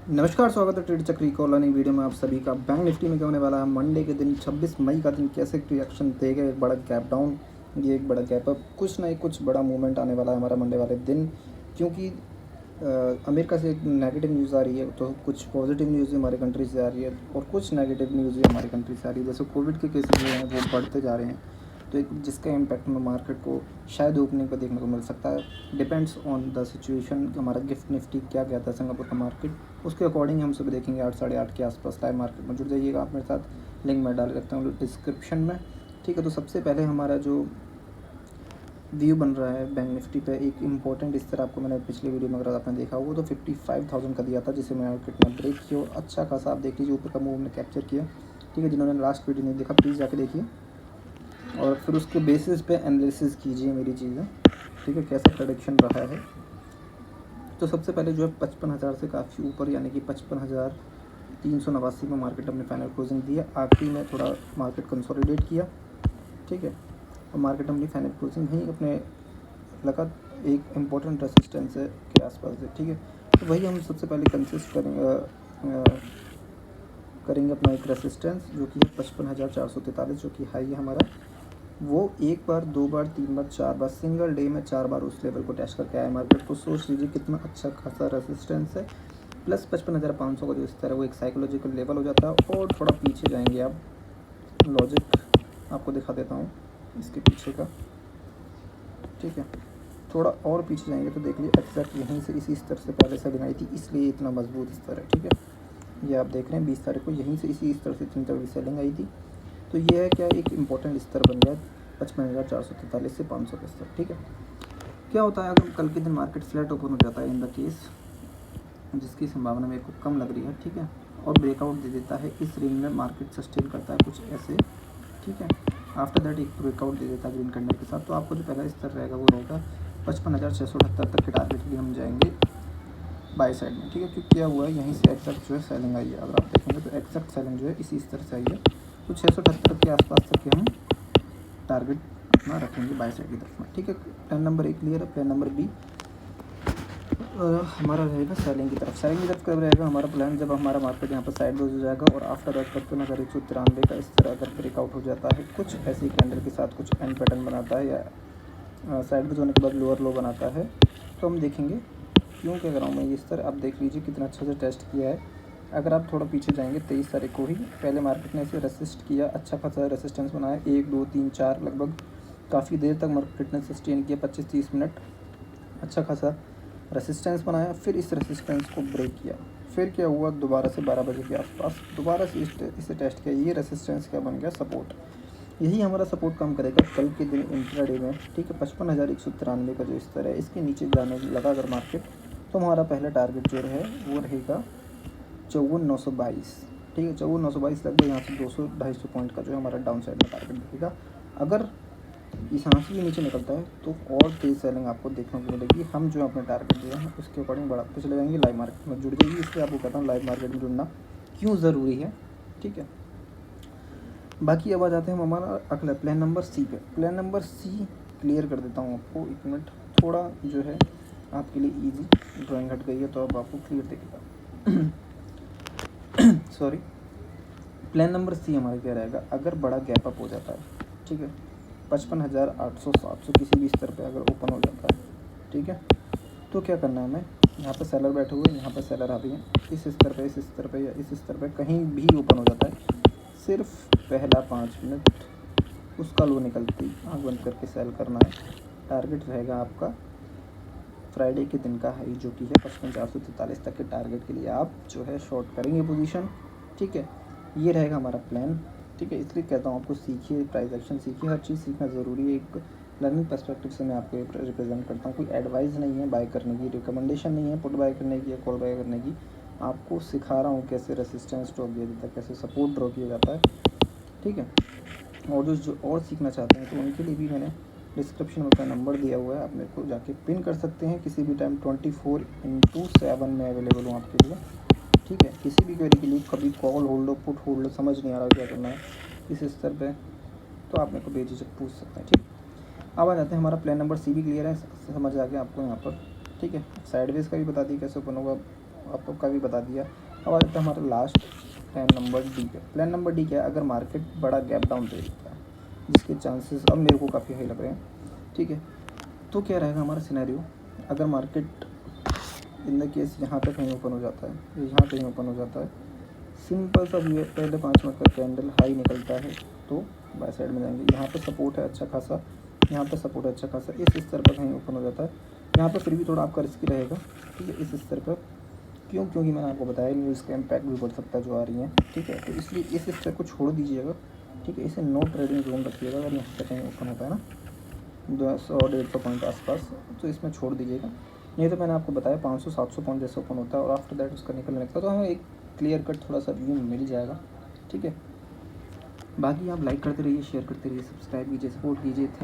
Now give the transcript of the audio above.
नमस्कार, स्वागत है ट्रेड चक्री कॉलोनी वीडियो में आप सभी का। बैंक निफ्टी में क्या होने वाला है मंडे के दिन 26 मई का दिन कैसे रिएक्शन देगा। एक बड़ा गैप डाउन, ये एक बड़ा गैप अप, कुछ नहीं कुछ बड़ा मूवमेंट आने वाला है हमारा मंडे वाले दिन। क्योंकि अमेरिका से एक नेगेटिव न्यूज़ आ रही है, तो कुछ पॉजिटिव न्यूज़ भी हमारे कंट्री से आ रही है और कुछ नेगेटिव न्यूज़ भी हमारी कंट्री से आ रही है। जैसे कोविड के केसेस जो हैं वो बढ़ते जा रहे हैं, तो एक जिसका इम्पैक्ट में मार्केट को शायद ओपनिंग पर देखने को मिल सकता है। डिपेंड्स ऑन द सिचुएशन कि हमारा गिफ्ट निफ्टी क्या कहता है सिंगापुर का मार्केट, उसके अकॉर्डिंग हम सब देखेंगे। 8 साढ़े 8 के आसपास लाइव मार्केट में जुड़ जाइएगा आप मेरे साथ, लिंक मैं डाल रखता हूँ डिस्क्रिप्शन में। ठीक है, तो सबसे पहले हमारा जो व्यू बन रहा है बैंक निफ्टी पे, एक इंपॉर्टेंट इस तरह आपको मैंने पिछले वीडियो में अगर आपने देखा होगा तो 55,000 का दिया था, जिसे मार्केट ने ब्रेक किया और अच्छा खासा आप देख लीजिए ऊपर का मूव ने कैप्चर किया। ठीक है, जिन्होंने लास्ट वीडियो नहीं देखा प्लीज़ जाके देखिए और फिर उसके बेसिस पे एनालिसिस कीजिए मेरी चीज़ें। ठीक है, कैसा प्रेडिक्शन रहा है। तो सबसे पहले जो है 55,000 से काफ़ी ऊपर, यानी कि 55,389 में मार्केट अपने फाइनल क्लोजिंग दिया। आखिरी में थोड़ा मार्केट कंसोलिडेट किया। ठीक है, और मार्केट अपनी फाइनल क्लोजिंग ही अपने लगा एक इम्पोर्टेंट रेसिस्टेंस है के आसपास है। ठीक है, तो वही हम सबसे पहले कंसिस्ट करेंगे अपना एक रेसिस्टेंस जो कि है 55,443, जो कि हाई है हमारा। वो एक बार, दो बार, तीन बार, चार बार, सिंगल डे में 4 बार उस लेवल को टेस्ट करके आया मार्केट को। सोच लीजिए कितना अच्छा खासा रेसिस्टेंस है। प्लस 55,500 का जो स्तर है वो एक साइकोलॉजिकल लेवल हो जाता है। और थोड़ा पीछे जाएंगे आप, लॉजिक आपको दिखा देता हूँ इसके पीछे का। ठीक है, थोड़ा और पीछे जाएंगे तो देख लीजिए एग्जैक्ट यहीं से इसी स्तर से पहले सेलिंग आई थी, इसलिए इतना मजबूत स्तर है। ठीक है, ये आप देख रहे हैं 20 तारीख को यहीं से इसी स्तर से इतनी तगड़ी सेलिंग आई थी। तो ये है क्या, एक इम्पोर्टेंट स्तर बन गया 55,443 से 500 का स्तर। ठीक है, क्या होता है अगर कल के दिन मार्केट फ्लैट ओपन हो जाता है इन द केस, जिसकी संभावना मेरे को कम लग रही है। ठीक है, और ब्रेकआउट दे देता है इस रेंज में, मार्केट सस्टेन करता है कुछ ऐसे। ठीक है, आफ्टर दैट एक ब्रेकआउट दे देता है ग्रीन कैंडल के साथ, तो आपको जो पहला स्तर रहेगा वो रहेगा 55,678 तक के टारगेट के लिए हम जाएंगे बाई साइड में। ठीक है, क्योंकि क्या हुआ है यहीं से एक्सेप्ट जो है सेलिंग आई है। अगर आप देखेंगे तो एक्सेप्ट सेलिंग जो है इसी स्तर से आई है, तो 678 के आसपास तक के हम टारगेट अपना रखेंगे बाई साइड की तरफ में। ठीक है, प्लान नंबर 1 क्लियर है। प्लान नंबर बी हमारा रहेगा सेलिंग की तरफ। सेलिंग की तरफ कब रहेगा हमारा प्लान, जब हमारा मार्केट यहाँ पर साइड हो जाएगा और आफ्टर दैट 55,193 का इस तरह अगर ब्रेकआउट हो जाता है कुछ ऐसी कैंडल के साथ, कुछ एंड पैटर्न बनाता है या साइड में होने के बाद लोअर लो बनाता है, तो हम देखेंगे। क्यों कह रहा हूँ मैं ये स्तर, आप देख लीजिए कितना अच्छा से टेस्ट किया है। अगर आप थोड़ा पीछे जाएंगे 23 तारीख को ही पहले मार्केट ने इसे रेसिस्ट किया, अच्छा खासा रेसिस्टेंस बनाया, 1 2 3 4 लगभग काफ़ी देर तक मार्केट ने सस्टेन किया, 25-30 मिनट अच्छा खासा रेसिस्टेंस बनाया। फिर इस रेसिस्टेंस को ब्रेक किया। फिर क्या हुआ, दोबारा से 12 बजे के आसपास दोबारा से इसे टेस्ट किया। ये रेसिस्टेंस क्या बन गया, सपोर्ट। यही हमारा सपोर्ट काम करेगा कल के दिन इंट्राडे में। ठीक है, 55,193 का जो स्तर है इसके नीचे जाने लगा अगर मार्केट, तो हमारा पहला टारगेट जो है वो रहेगा 54,922। ठीक है, 54,922 लगभग यहाँ से 200-250 पॉइंट का जो है हमारा डाउन साइड में टारगेट दिखेगा। अगर इस यहाँ से भी नीचे निकलता है तो और तेज़ सेलिंग आपको देखने को मिलेगी। हम जो अपने टारगेट जो है उसके अकॉर्डिंग बढ़ाते चले जाएंगे। लाइव मार्केट में जुड़ जाइए, इसलिए आपको कहता हूँ लाइव मार्केट में जुड़ना क्यों ज़रूरी है। ठीक है, बाकी अब आ जाते हैं हम हमारा अगला प्लान नंबर सी पे। प्लान नंबर सी क्लियर कर देता हूँ आपको, एक मिनट। थोड़ा जो है आपके लिए ईजी ड्राइंग हट गई है तो अब आपको क्लियर दिखेगा। सॉरी, प्लान नंबर सी हमारा क्या रहेगा, अगर बड़ा गैप अप हो जाता है। ठीक है, 55,800-700 किसी भी स्तर पे अगर ओपन हो जाता है। ठीक है, तो क्या करना है हमें, यहाँ पे सेलर बैठे हुए हैं, यहाँ पे सेलर आ रही हैं, इस स्तर पे, इस स्तर पे या इस स्तर पे कहीं भी ओपन हो जाता है, सिर्फ पहला 5 मिनट उसका लो निकलती आँख बंद करके सेल करना है। टारगेट रहेगा आपका फ्राइडे के दिन का हाई जो कि है 55,443 तक के टारगेट के लिए आप जो है शॉर्ट करेंगे पोजीशन। ठीक है, ये रहेगा हमारा प्लान। ठीक है, इसलिए कहता हूँ आपको सीखिए, प्राइस एक्शन सीखिए, हर चीज़ सीखना ज़रूरी है। एक लर्निंग पर्सपेक्टिव से मैं आपको रिप्रेजेंट करता हूँ। कोई एडवाइस नहीं है बाय करने की, रिकमेंडेशन नहीं है पुट बाय करने की या कॉल बाय करने की। आपको सिखा रहा हूँ कैसे रेसिस्टेंस ड्रॉ किया जाता है, कैसे सपोर्ट ड्रॉ किया जाता है। ठीक है, और जो और सीखना चाहते हैं तो उनके लिए भी मैंने डिस्क्रिप्शन में अपना नंबर दिया हुआ है, आप मेरे को जाके पिन कर सकते हैं। किसी भी टाइम 24/7 में अवेलेबल हूँ आपके लिए। ठीक है, किसी भी क्वेरी के लिए कभी कॉल होल्ड लो, पुट होल्ड लो, समझ नहीं आ रहा क्या करना है इस स्तर पे, तो आप मेरे को बेझिझक पूछ सकते हैं। ठीक, अब आ जाते हैं, हमारा प्लान नंबर सी भी क्लियर है, समझ आ गया आपको यहाँ पर। ठीक है, साइडवेज का भी बता दी कैसे ओपन होगा, आपको का भी बता दिया। अब आ जाता है हमारा लास्ट प्लान नंबर डी पे। प्लान नंबर डी क्या है, अगर मार्केट बड़ा गैप डाउन दे देता है जिसके चांसेस अब मेरे को काफ़ी हाई लग रहे हैं, ठीक है, तो क्या रहेगा हमारा सिनेरियो, अगर मार्केट इन द केस यहाँ पे कहीं ओपन हो जाता है, यहाँ कहीं ओपन हो जाता है, सिंपल सा व्यू है, पहले 5 मिनट का कैंडल हाई निकलता है तो बाय साइड में जाएंगे। यहाँ पे सपोर्ट है अच्छा खासा, यहाँ पे सपोर्ट है अच्छा खासा, इस स्तर पर कहीं ओपन हो जाता है, यहाँ पे फिर भी थोड़ा आपका रिस्की रहेगा, ठीक है, इस स्तर पर। क्योंकि मैंने आपको बताया न्यूज़ का इम्पैक्ट भी बोल सकता है जो आ रही है, ठीक है, तो इसलिए इस स्तर को छोड़ दीजिएगा, ठीक है, इसे नो ट्रेडिंग जोन रखिएगा। अगर यहाँ पे कहीं ओपन होता है ना 200-150 पॉइंट आसपास, तो इसमें छोड़ दीजिएगा। नहीं तो मैंने आपको बताया 500-700 पॉइंट जैसे ओपन होता है और आफ्टर दैट उसका निकलने लगता है, तो हमें एक क्लियर कट थोड़ा सा व्यू मिल जाएगा, ठीक है। बाकी आप लाइक करते रहिए, शेयर करते रहिए, सब्सक्राइब कीजिए, सपोर्ट कीजिए। थैंक